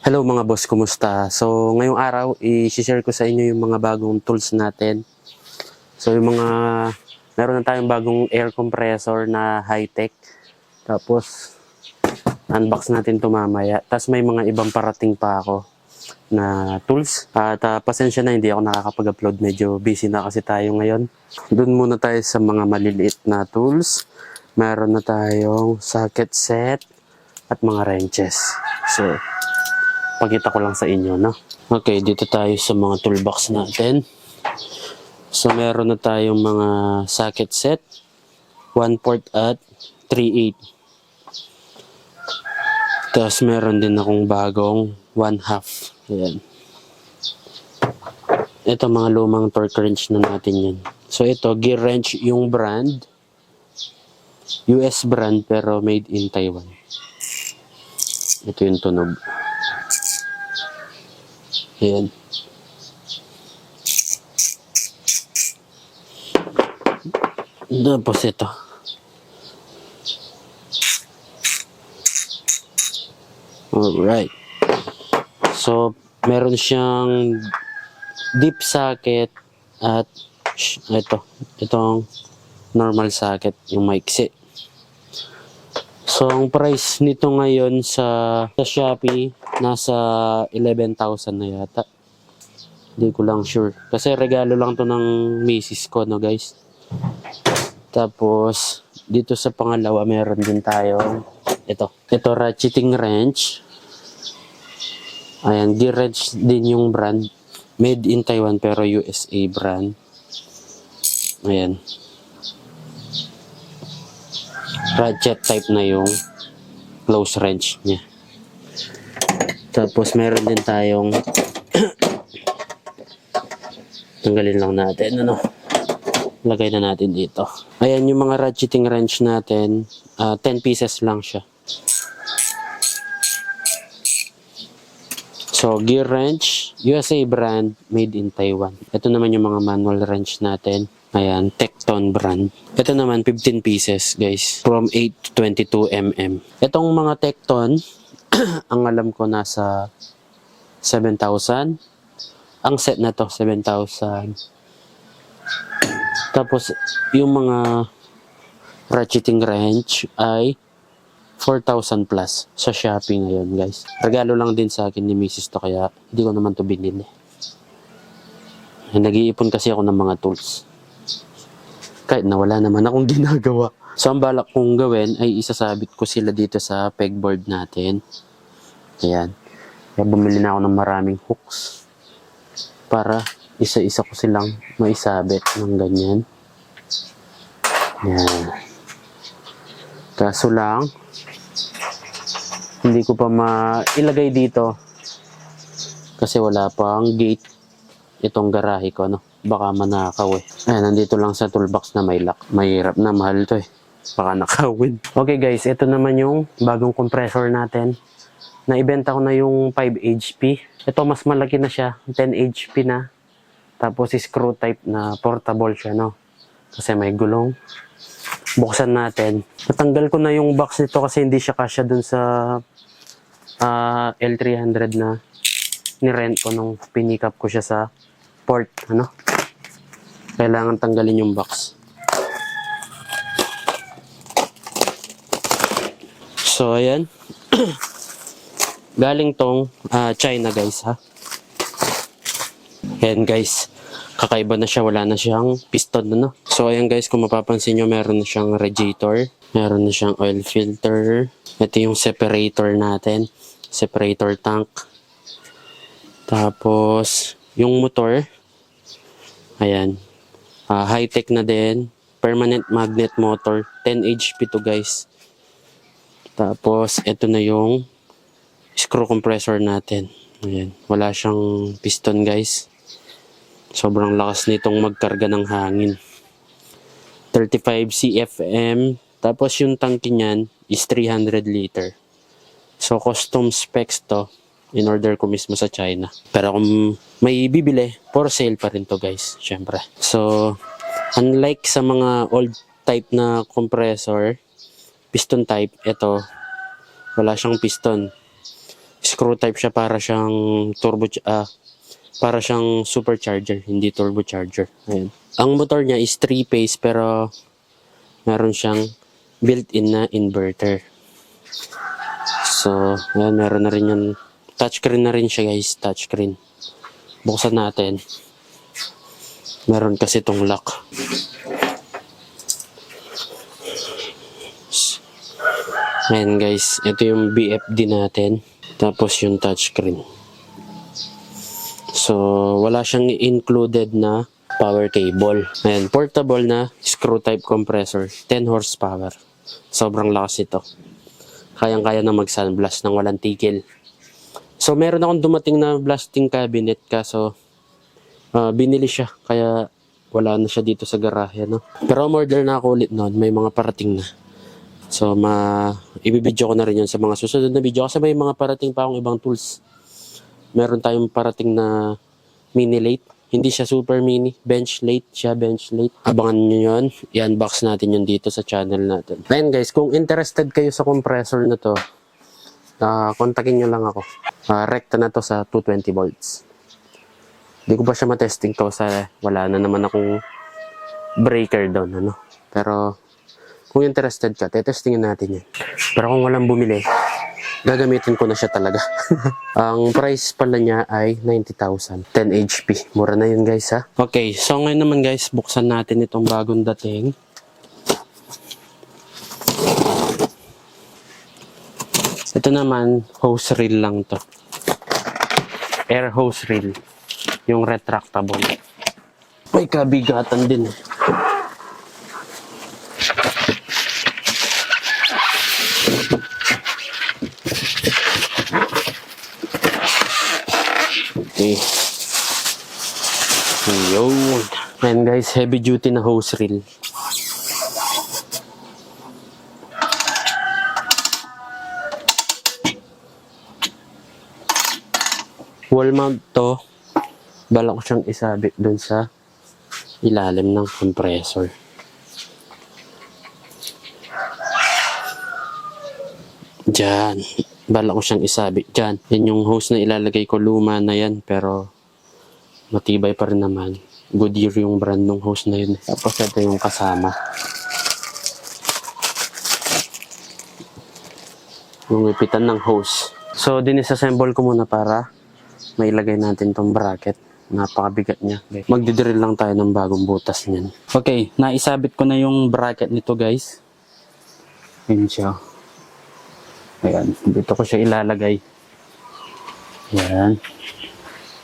Hello mga boss, kumusta? So ngayong araw, i-share ko sa inyo yung mga bagong tools natin. So meron na tayong bagong air compressor na high-tech. Tapos unbox natin ito mamaya. Tapos may mga ibang parating pa ako na tools. At pasensya na, hindi ako nakakapag-upload. Medyo busy na kasi tayo ngayon. Doon muna tayo sa mga maliliit na tools. Meron na tayong socket set at mga wrenches. So pakita ko lang sa inyo, no? Okay, dito tayo sa mga toolbox natin. So, meron na tayong mga socket set, 1/4 at 3/8. Tapos, meron din akong bagong 1/2. Ayan. Ito, mga lumang torque wrench na natin yan. So, ito, gear wrench yung brand. US brand, pero made in Taiwan. Ito yung tunog. Ayan. Tapos ito. Alright. So, meron siyang deep socket at itong normal socket, yung maiksi. So, ang price nito ngayon sa Shopee, nasa 11,000 na yata. Hindi ko lang sure. Kasi regalo lang to ng misis ko, no guys. Tapos, dito sa pangalawa, meron din tayo ito. Ito, ratcheting wrench. Ayan, gear wrench din yung brand. Made in Taiwan, pero USA brand. Ayan. Ratchet type na yung close wrench niya. Tapos meron din tayong tanggalin lang natin, lagay na natin dito. Ayan yung mga ratcheting wrench natin, 10 pieces lang siya. So gear wrench, USA brand, made in Taiwan. Ito naman yung mga manual wrench natin. Ayan, Tecton brand. Ito naman 15 pieces guys, from 8 to 22 mm. Itong mga Tecton, ang alam ko nasa 7,000. Ang set na to 7,000. Tapos yung mga ratcheting wrench ay 4,000 plus sa Shopee ngayon guys. Regalo lang din sa akin ni Mrs. to, kaya hindi ko naman to binili. Nag-iipon kasi ako ng mga tools. Kahit na wala naman akong ginagawa. So ang balak kong gawin ay isasabit ko sila dito sa pegboard natin. Ayan. Kaya bumili na ako ng maraming hooks para isa-isa ko silang maisabit ng ganyan. Ayan. Kaso lang, hindi ko pa mailagay dito kasi wala pang gate itong garahe ko, baka manakaw eh. Ayan, nandito lang sa toolbox na may lock. Mahirap na, mahal to eh. Baka nakawin. Okay guys, ito naman yung bagong compressor natin. Naibenta ko na yung 5 HP. Ito mas malaki na siya, 10 HP na. Tapos screw type na portable siya, kasi may gulong. Buksan natin. Natanggal ko na yung box nito kasi hindi siya kasya dun sa L300 na ni-rent ko nung pinick up ko siya sa port, Kailangan tanggalin yung box. So, ayan. Galing tong China, guys, ha. Ayan, guys. Kakaiba na siya. Wala na siyang piston, So, ayan, guys. Kung mapapansin nyo, meron na siyang radiator. Meron na siyang oil filter. Ito yung separator natin. Separator tank. Tapos, yung motor. Ayan. High-tech na din. Permanent magnet motor. 10 HP to, guys. Tapos, ito na yung screw compressor natin. Ayan. Wala siyang piston, guys. Sobrang lakas nitong magkarga ng hangin. 35 CFM. Tapos, yung tangke niyan is 300 liter. So, custom specs to. In-order ko mismo sa China. Pero kung may bibili, for sale pa rin to, guys. Syempre. So, unlike sa mga old type na compressor, piston type, ito, wala siyang piston. screw type siya, para siyang para siyang supercharger, hindi turbocharger. Ayan. Ang motor niya is 3-phase pero meron siyang built-in na inverter. So, ayan, meron na rin yan. Touchscreen na rin siya guys, touchscreen. Buksan natin. Meron kasi itong lock. Ayan guys, ito yung BFD natin. Tapos yung touchscreen. So, wala siyang included na power cable. Ayan, portable na screw type compressor. 10 horsepower. Sobrang lakas ito. Kayang-kaya na mag-sunblast ng walang tigil. So, meron akong dumating na blasting cabinet kaso binili siya. Kaya wala na siya dito sa garahe. No? Pero umorder na ako ulit noon. May mga parating na. So, ibibidyo ko na rin yun sa mga susunod na video. Kasi may mga parating pa akong ibang tools. Meron tayong parating na mini lathe. Hindi siya super mini. Bench lathe siya, bench lathe. Abangan nyo yun. I-unbox natin yun dito sa channel natin. Then guys, kung interested kayo sa compressor na to, kontakin nyo lang ako. Rekta na to sa 220 volts. Hindi ko pa siya matesting to sa wala na naman akong breaker doon. Ano? Pero kung interested ka, tetestingin natin yan. Pero kung walang bumili, gagamitin ko na siya talaga. Ang price pala niya ay 90,000. 10 HP. Mura na yun guys ha. Okay, so ngayon naman guys, buksan natin itong bagong dating. Ito naman, hose reel lang to. Air hose reel. Yung retractable. May kabigatan din. Okay. Yun. Ayan guys, heavy duty na hose reel. Wall mount to. Balak ko siyang isabit dun sa ilalim ng compressor. Diyan. Balak ko siyang isabit dyan. Yan yung hose na ilalagay ko. Luma na yan. Pero matibay pa rin naman. Goodyear yung brand ng hose na yun. Tapos ito yung kasama. Yung ipitan ng hose. So dinisassemble ko muna para mailagay natin tong bracket. Napakabigat niya. Magdidrill lang tayo ng bagong butas niyan. Okay, naisabit ko na yung bracket nito guys. Yun siya. Ayan, dito ko siya ilalagay. Ayan.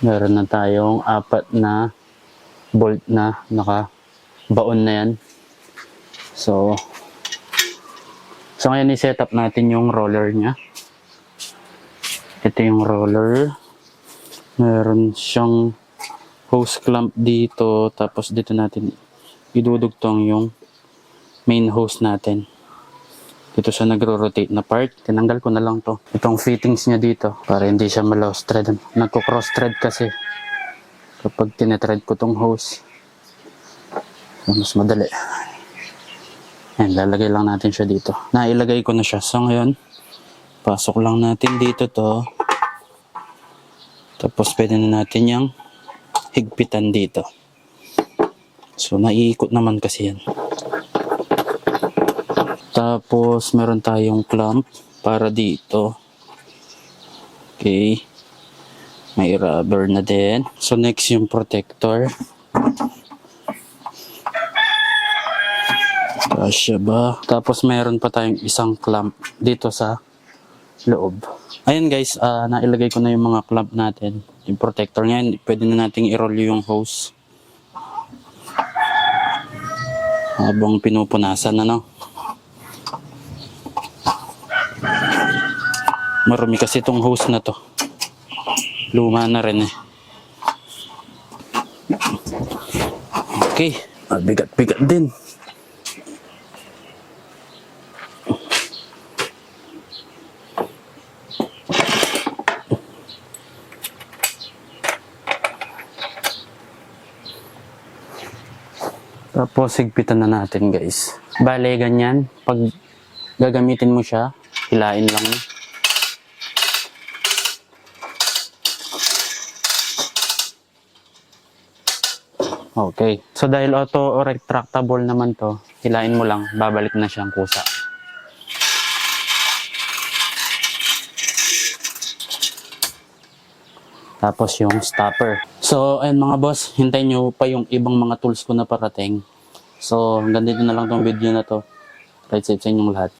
Meron na tayong 4 na bolt na naka-baon na yan. So ngayon i-set up natin yung roller niya. Ito yung roller. Meron siyang hose clamp dito. Tapos dito natin idudugtong yung main hose natin. Dito siya nagro-rotate na part. Tinanggal ko na lang to. Itong fittings niya dito. Para hindi siya ma-lost thread. Nagko-cross thread kasi. Kapag tinetread ko tong hose. Mas madali. Ayan, lalagay lang natin siya dito. Nailagay ko na siya. So ngayon, pasok lang natin dito to. Tapos pwede na natin yung higpitan dito. So naiikot naman kasi yan. Tapos meron tayong clamp para dito. Okay. May rubber na din. So next yung protector. Kasya ba? Tapos meron pa tayong isang clamp dito sa loob. Ayan guys, nailagay ko na yung mga clamp natin. Yung protector ngayon, pwede na nating i-roll yung hose. Habang pinupunasan na, no? Marami kasi itong hose na to. Luma na rin eh. Okay, bigat-bigat din. Tapos higpitan na natin guys. Bale ganyan, pag gagamitin mo siya, hilain lang. Okay. So dahil auto retractable naman to, hilain mo lang, babalik na siyang kusa. Tapos yung stopper. So ayun mga boss, hintayin nyo pa yung ibang mga tools ko na parating. So hanggang dito na lang tong video na to. Right safe sa inyong lahat.